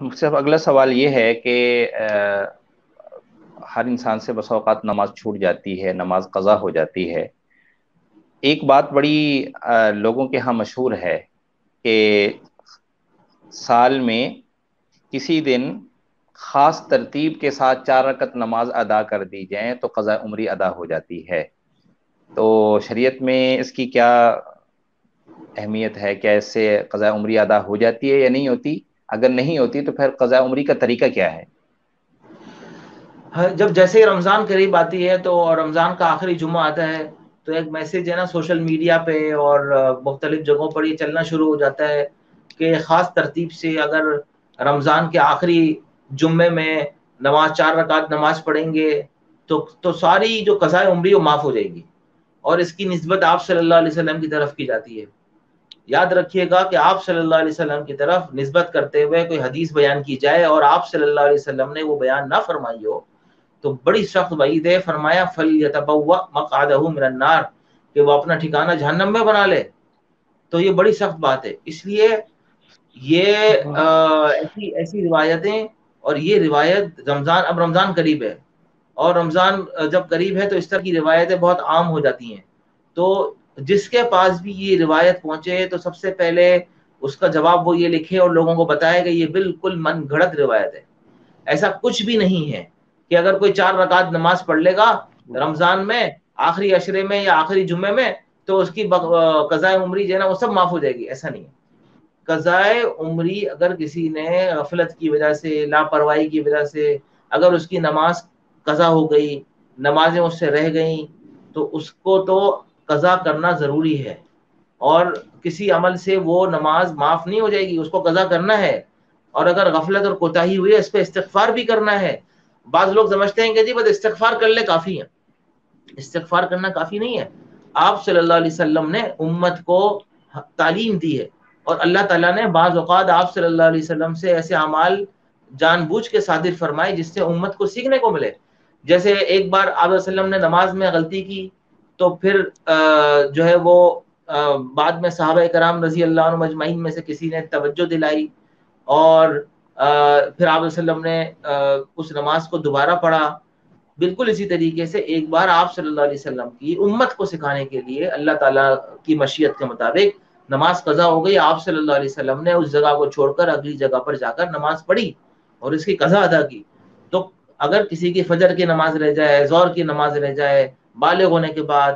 مجھ سے اب اگلا سوال یہ ہے کہ ہر انسان سے بسا اوقات نماز چھوٹ جاتی ہے، نماز قضا ہو جاتی ہے۔ ایک بات بڑی لوگوں کے ہاں مشہور ہے کہ سال میں کسی دن خاص ترتیب کے ساتھ 4 رکعت نماز ادا کر دی جائیں تو قضا عمری ادا ہو جاتی ہے۔ تو شریعت میں اس کی کیا اہمیت ہے؟ کیا اس سے قضا عمری ادا ہو جاتی ہے یا نہیں ہوتی؟ اگر نہیں ہوتی تو پھر قضا عمری کا طریقہ کیا ہے؟ جب جیسے ہی رمضان قریب آتی ہے تو رمضان کا آخری جمعہ آتا ہے تو ایک میسج ہے نا سوشل میڈیا پہ اور مختلف جگہوں پر یہ چلنا شروع ہو جاتا ہے کہ خاص ترتیب سے اگر رمضان کے آخری جمعے میں نماز 4 رکعت نماز پڑھیں گے تو ساری جو قضاء عمری وہ معاف ہو جائے گی، اور اس کی نسبت آپ صلی اللہ علیہ وسلم کی طرف کی جاتی ہے۔ یاد رکھیے گا کہ آپ صلی اللہ علیہ وسلم کی طرف نسبت کرتے ہوئے کوئی حدیث بیان کی جائے اور آپ صلی اللہ علیہ وسلم نے وہ بیان نہ فرمائی ہو تو بڑی سخت وعید ہے۔ فرمایا فَلْيَتَبَوَّأْ مَقْعَدَهُ مِنَ النَّارِ، کہ وہ اپنا ٹھکانہ جہنم میں بنا لے۔ تو یہ بڑی سخت بات ہے، اس لیے یہ ایسی روایتیں، اور یہ روایت اب رمضان قریب ہے، اور رمضان جب قریب ہے تو اس طرح کی روایتیں بہت عام ہو جاتی ہیں۔ تو جس کے پاس بھی یہ روایت پہنچے تو سب سے پہلے اس کا جواب وہ یہ لکھے اور لوگوں کو بتائے کہ یہ بالکل من گھڑت روایت ہے، ایسا کچھ بھی نہیں ہے کہ اگر کوئی 4 رکعت نماز پڑھ لے گا رمضان میں آخری عشرے میں یا آخری جمعے میں تو اس کی قضاء عمری جو ہے نا وہ سب معاف ہو جائے گی، ایسا نہیں ہے۔ قضاء عمری اگر کسی نے غفلت کی وجہ سے، لاپرواہی کی وجہ سے اگر اس کی نماز قضا ہو گئی، نمازیں اس سے رہ گئیں، تو اس کو تو قضا کرنا ضروری ہے، اور کسی عمل سے وہ نماز معاف نہیں ہو جائے گی، اس کو قضا کرنا ہے۔ اور اگر غفلت اور کوتاہی ہوئی ہے اس پہ استغفار بھی کرنا ہے۔ بعض لوگ سمجھتے ہیں کہ جی بس استغفار کر لے کافی ہے، استغفار کرنا کافی نہیں ہے۔ آپ صلی اللہ علیہ وسلم نے امت کو تعلیم دی ہے، اور اللہ تعالیٰ نے بعض اوقات آپ صلی اللہ علیہ وسلم سے ایسے اعمال جان بوجھ کے صادر فرمائے جس سے امت کو سیکھنے کو ملے۔ جیسے ایک بار آپ علیہ وسلم نے نماز میں غلطی کی تو پھر جو ہے وہ بعد میں صحابہ کرام رضی اللہ عنہم اجمعین میں سے کسی نے توجہ دلائی، اور پھر آپ علیہ وسلم نے اس نماز کو دوبارہ پڑھا۔ بالکل اسی طریقے سے ایک بار آپ صلی اللہ علیہ وسلم کی امت کو سکھانے کے لیے اللہ تعالیٰ کی مشیت کے مطابق نماز قضا ہو گئی، آپ صلی اللہ علیہ وسلم نے اس جگہ کو چھوڑ کر اگلی جگہ پر جا کر نماز پڑھی اور اس کی قضا ادا کی۔ تو اگر کسی کی فجر کی نماز رہ جائے، ظہر کی نماز رہ جائے، بالغ ہونے کے بعد،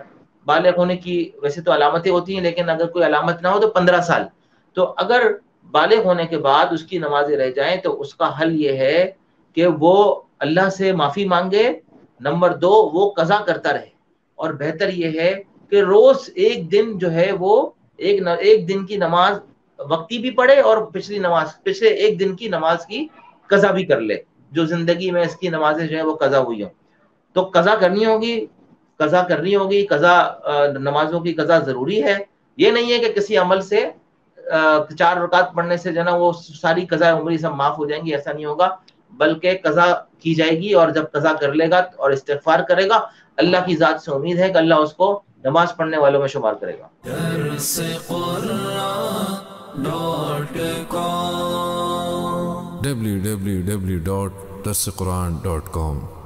بالغ ہونے کی ویسے تو علامتیں ہوتی ہیں لیکن اگر کوئی علامت نہ ہو تو 15 سال، تو اگر بالغ ہونے کے بعد اس کی نمازیں رہ جائیں تو اس کا حل یہ ہے کہ وہ اللہ سے معافی مانگے، نمبر 2 وہ قضا کرتا رہے، اور بہتر یہ ہے کہ روز ایک دن جو ہے وہ ایک دن کی نماز وقتی بھی پڑھے اور پچھلے ایک دن کی نماز کی قضا بھی کر لے، جو زندگی میں اس کی نمازیں جو ہیں وہ قضا ہوئی ہوں تو قضا کرنی ہوگی، قضا کرنی ہوگی۔ قضا نمازوں کی قضا ضروری ہے، یہ نہیں ہے کہ کسی عمل سے 4 رکعت پڑھنے سے جو ہے نا وہ ساری قضا عمری سب معاف ہو جائیں گی، ایسا نہیں ہوگا، بلکہ قضا کی جائے گی، اور جب قضا کر لے گا اور استغفار کرے گا اللہ کی ذات سے امید ہے کہ اللہ اس کو نماز پڑھنے والوں میں شمار کرے گا۔ www.darsequran.com